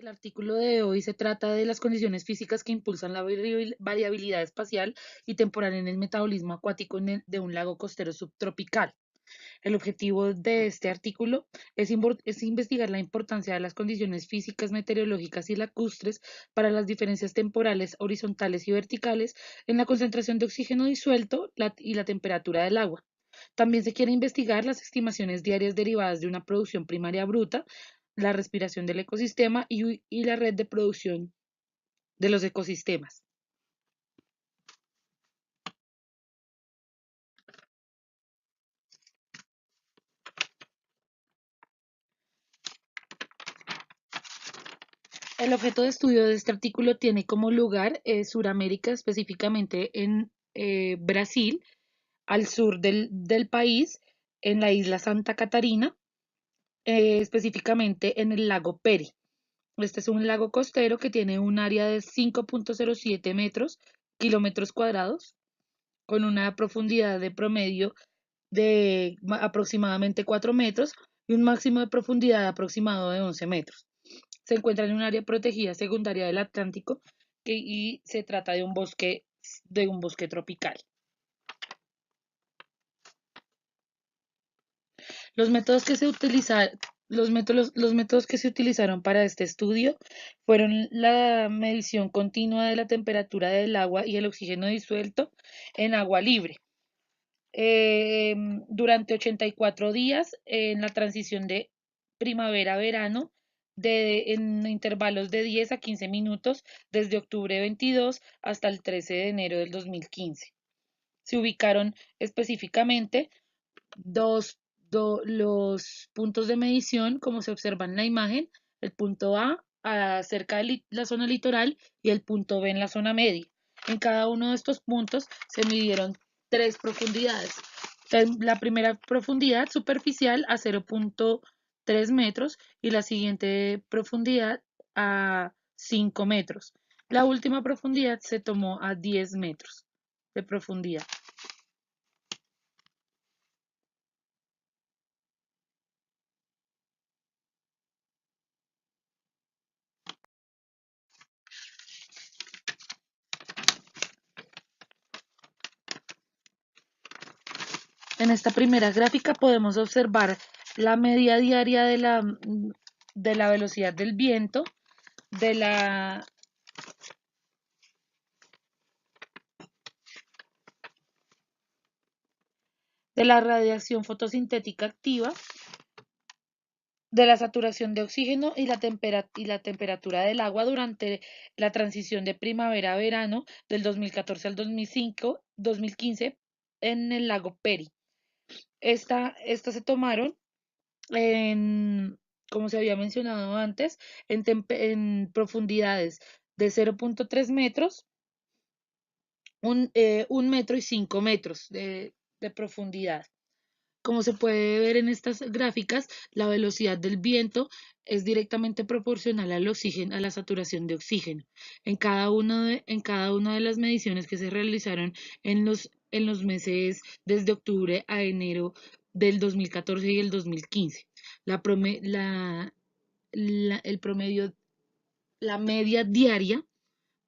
El artículo de hoy se trata de las condiciones físicas que impulsan la variabilidad espacial y temporal en el metabolismo acuático de un lago costero subtropical. El objetivo de este artículo es investigar la importancia de las condiciones físicas, meteorológicas y lacustres para las diferencias temporales, horizontales y verticales en la concentración de oxígeno disuelto y la temperatura del agua. También se quiere investigar las estimaciones diarias derivadas de una producción primaria bruta, la respiración del ecosistema y la red de producción de los ecosistemas. El objeto de estudio de este artículo tiene como lugar Suramérica, específicamente en Brasil, al sur del país, en la isla Santa Catarina, específicamente en el lago Peri. Este es un lago costero que tiene un área de 5.07 kilómetros cuadrados, con una profundidad de promedio de aproximadamente 4 metros y un máximo de profundidad aproximado de 11 metros. Se encuentra en un área protegida secundaria del Atlántico y se trata de un bosque tropical. Los métodos que se utilizaron, los métodos que se utilizaron para este estudio fueron la medición continua de la temperatura del agua y el oxígeno disuelto en agua libre. Durante 84 días en la transición de primavera-verano en intervalos de 10 a 15 minutos desde octubre 22 hasta el 13 de enero del 2015. Se ubicaron específicamente dos, los puntos de medición, como se observa en la imagen, el punto A cerca de la zona litoral y el punto B en la zona media. En cada uno de estos puntos se midieron tres profundidades. La primera profundidad superficial a 0.3 metros y la siguiente profundidad a 5 metros. La última profundidad se tomó a 10 metros de profundidad. En esta primera gráfica podemos observar la media diaria de la velocidad del viento, de la radiación fotosintética activa, de la saturación de oxígeno y la temperatura del agua durante la transición de primavera a verano del 2014 al 2015 en el lago Peri. Estas se tomaron en, como se había mencionado antes, en profundidades de 0.3 metros, 1 metro y 5 metros de profundidad. Como se puede ver en estas gráficas, la velocidad del viento es directamente proporcional al oxígeno, a la saturación de oxígeno. En cada una de las mediciones que se realizaron en los meses desde octubre a enero del 2014 y el 2015. El promedio, la media diaria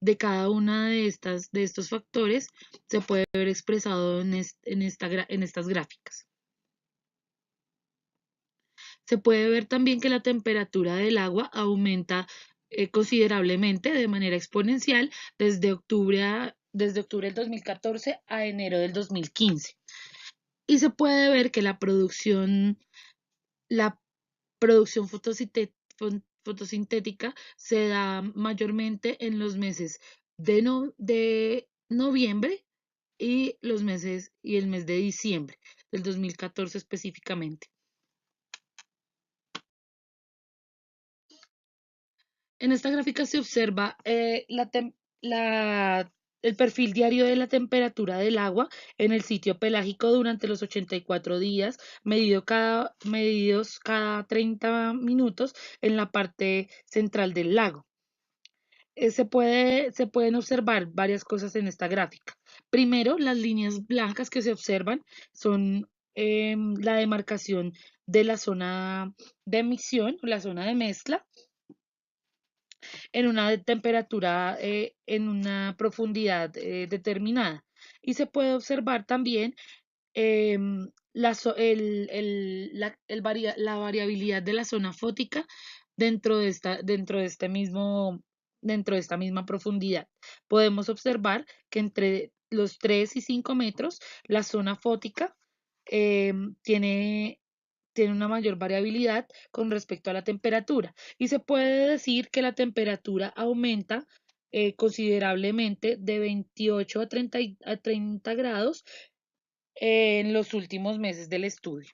de cada una de estos factores se puede ver expresado en estas gráficas. Se puede ver también que la temperatura del agua aumenta considerablemente de manera exponencial desde octubre del 2014 a enero del 2015. Y se puede ver que la producción fotosintética se da mayormente en los meses de noviembre y el mes de diciembre del 2014 específicamente. En esta gráfica se observa el perfil diario de la temperatura del agua en el sitio pelágico durante los 84 días, medidos cada 30 minutos en la parte central del lago. Se pueden observar varias cosas en esta gráfica. Primero, las líneas blancas que se observan son la demarcación de la zona de emisión, la zona de mezcla, en una temperatura, en una profundidad determinada. Y se puede observar también la variabilidad de la zona fótica dentro de esta misma profundidad. Podemos observar que entre los 3 y 5 metros, la zona fótica tiene una mayor variabilidad con respecto a la temperatura. Y se puede decir que la temperatura aumenta considerablemente de 28 a 30 grados en los últimos meses del estudio.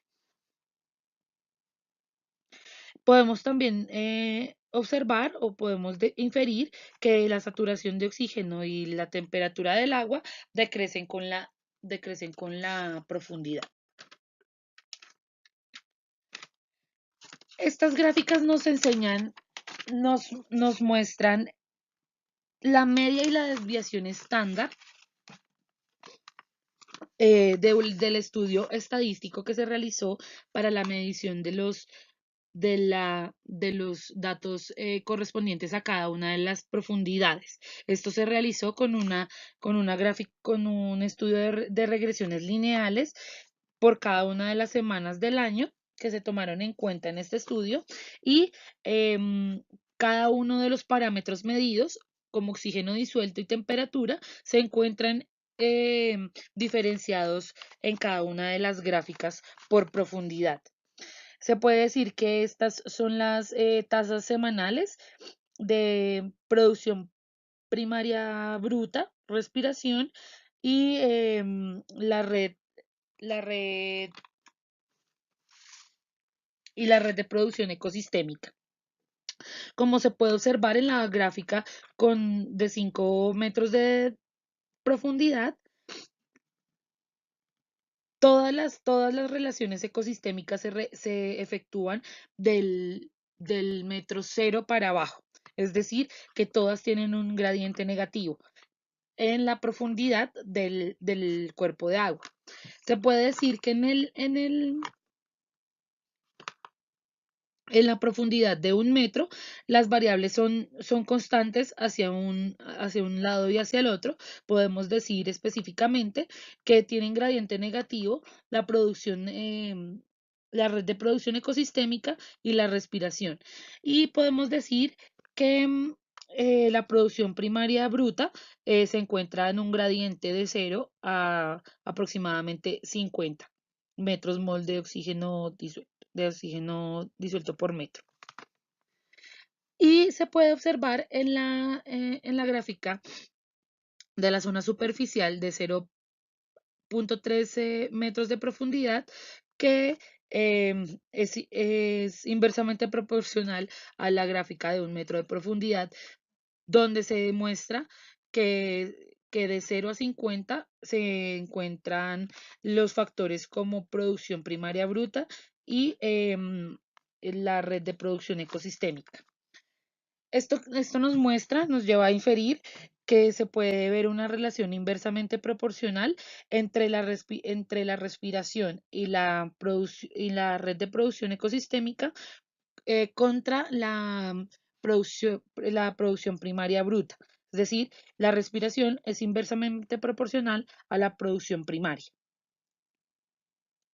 Podemos también observar o podemos inferir que la saturación de oxígeno y la temperatura del agua decrecen con la profundidad. Estas gráficas nos muestran la media y la desviación estándar del estudio estadístico que se realizó para la medición de los datos correspondientes a cada una de las profundidades. Esto se realizó con un estudio de regresiones lineales por cada una de las semanas del año que se tomaron en cuenta en este estudio y cada uno de los parámetros medidos, como oxígeno disuelto y temperatura, se encuentran diferenciados en cada una de las gráficas por profundidad. Se puede decir que estas son las tasas semanales de producción primaria bruta, respiración y la red la red de producción ecosistémica. Como se puede observar en la gráfica de 5 metros de profundidad, todas las relaciones ecosistémicas se efectúan del metro cero para abajo. Es decir, que todas tienen un gradiente negativo en la profundidad del cuerpo de agua. Se puede decir que en la profundidad de 1 metro, las variables son constantes hacia un lado y hacia el otro. Podemos decir específicamente que tienen gradiente negativo la red de producción ecosistémica y la respiración. Y podemos decir que la producción primaria bruta se encuentra en un gradiente de 0 a aproximadamente 50 metros mol de oxígeno disuelto por metro. Y se puede observar en la gráfica de la zona superficial de 0.13 metros de profundidad que es inversamente proporcional a la gráfica de 1 metro de profundidad, donde se demuestra que de 0 a 50 se encuentran los factores como producción primaria bruta y la red de producción ecosistémica. Esto nos lleva a inferir que se puede ver una relación inversamente proporcional entre la respiración y la red de producción ecosistémica contra la producción primaria bruta. Es decir, la respiración es inversamente proporcional a la producción primaria.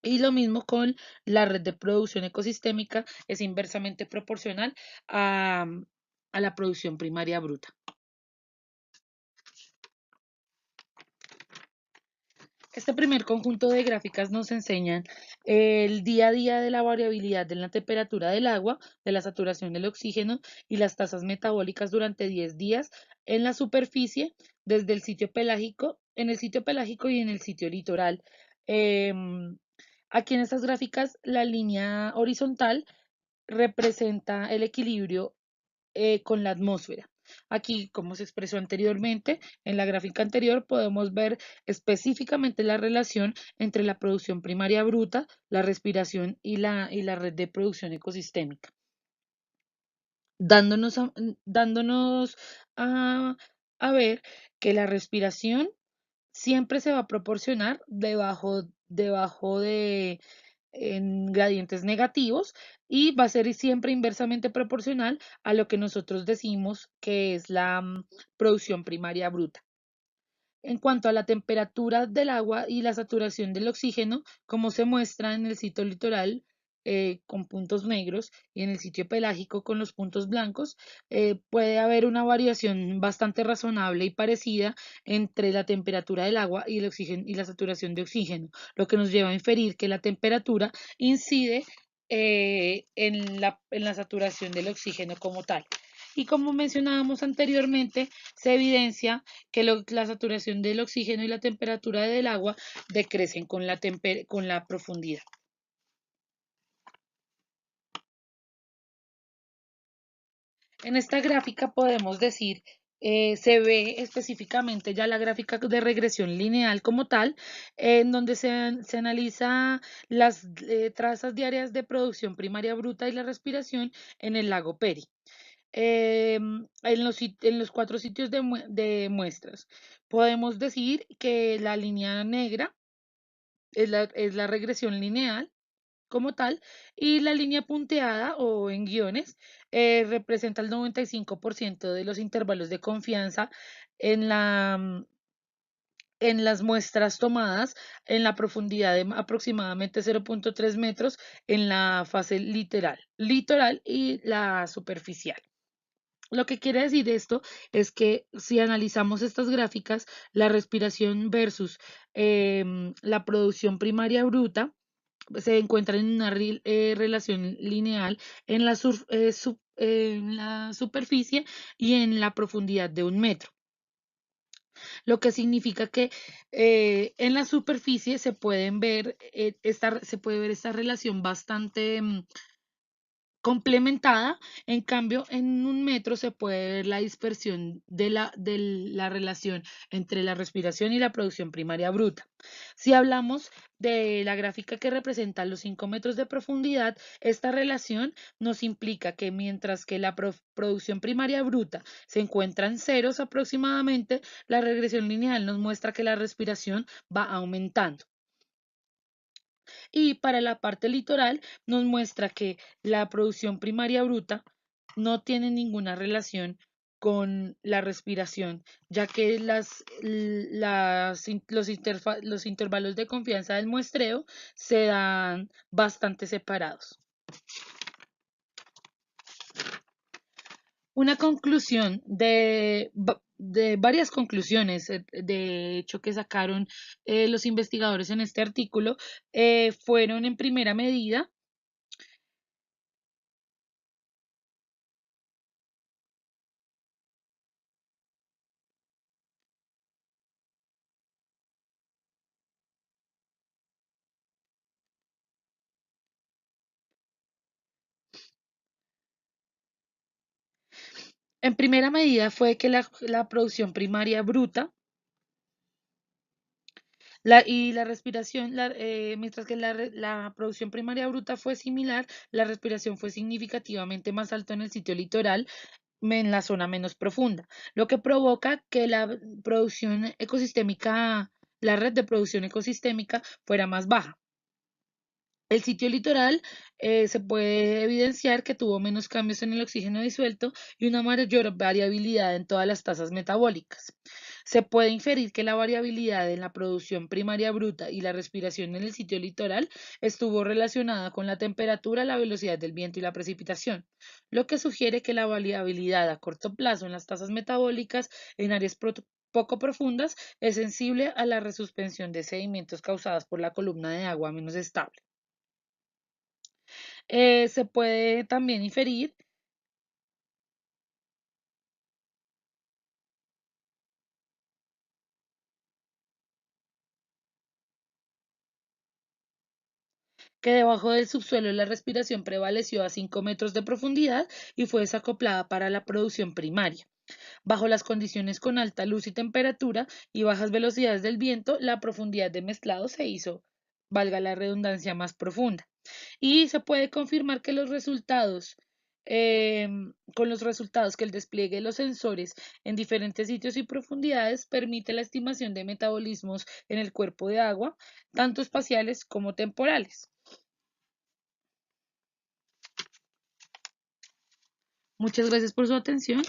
Y lo mismo con la red de producción ecosistémica, es inversamente proporcional a la producción primaria bruta. Este primer conjunto de gráficas nos enseñan el día a día de la variabilidad de la temperatura del agua, de la saturación del oxígeno y las tasas metabólicas durante 10 días en la superficie, desde el sitio pelágico, en el sitio pelágico y en el sitio litoral. Aquí en estas gráficas, la línea horizontal representa el equilibrio con la atmósfera. Aquí, como se expresó anteriormente, en la gráfica anterior podemos ver específicamente la relación entre la producción primaria bruta, la respiración y la red de producción ecosistémica, dándonos a, a ver que la respiración siempre se va a proporcionar debajo de en gradientes negativos y va a ser siempre inversamente proporcional a lo que nosotros decimos que es la producción primaria bruta. En cuanto a la temperatura del agua y la saturación del oxígeno, como se muestra en el sitio litoral con puntos negros y en el sitio pelágico con los puntos blancos, puede haber una variación bastante razonable y parecida entre la temperatura del agua y el oxígeno y la saturación de oxígeno, lo que nos lleva a inferir que la temperatura incide en la saturación del oxígeno como tal. Y como mencionábamos anteriormente, se evidencia que la saturación del oxígeno y la temperatura del agua decrecen con la profundidad. En esta gráfica podemos decir, se ve específicamente ya la gráfica de regresión lineal como tal, en donde se analiza las trazas diarias de producción primaria bruta y la respiración en el lago Peri. En los 4 sitios de muestras. Podemos decir que la línea negra es la regresión lineal como tal, y la línea punteada o en guiones representa el 95% de los intervalos de confianza en en las muestras tomadas en la profundidad de aproximadamente 0,3 metros en la fase litoral y la superficial. Lo que quiere decir esto es que si analizamos estas gráficas, la respiración versus la producción primaria bruta, se encuentran en una relación lineal en en la superficie y en la profundidad de 1 metro, lo que significa que en la superficie se pueden ver se puede ver esta relación bastante complementada. En cambio, en 1 metro se puede ver la dispersión de la relación entre la respiración y la producción primaria bruta. Si hablamos de la gráfica que representa los 5 metros de profundidad, esta relación nos implica que mientras que la producción primaria bruta se encuentra en ceros aproximadamente, la regresión lineal nos muestra que la respiración va aumentando. Y para la parte litoral nos muestra que la producción primaria bruta no tiene ninguna relación con la respiración, ya que los intervalos de confianza del muestreo se dan bastante separados. Una conclusión de varias conclusiones, de hecho, que sacaron los investigadores en este artículo, fueron en primera medida En primera medida fue que la producción primaria bruta y la respiración, mientras que la producción primaria bruta fue similar, la respiración fue significativamente más alta en el sitio litoral, en la zona menos profunda, lo que provoca que la producción ecosistémica, la red de producción ecosistémica fuera más baja. El sitio litoral se puede evidenciar que tuvo menos cambios en el oxígeno disuelto y una mayor variabilidad en todas las tasas metabólicas. Se puede inferir que la variabilidad en la producción primaria bruta y la respiración en el sitio litoral estuvo relacionada con la temperatura, la velocidad del viento y la precipitación, lo que sugiere que la variabilidad a corto plazo en las tasas metabólicas en áreas poco profundas es sensible a la resuspensión de sedimentos causadas por la columna de agua menos estable. Se puede también inferir que debajo del subsuelo la respiración prevaleció a 5 metros de profundidad y fue desacoplada para la producción primaria. Bajo las condiciones con alta luz y temperatura y bajas velocidades del viento, la profundidad de mezclado se hizo, valga la redundancia, más profunda. Y se puede confirmar que con los resultados que el despliegue de los sensores en diferentes sitios y profundidades permite la estimación de metabolismos en el cuerpo de agua, tanto espaciales como temporales. Muchas gracias por su atención.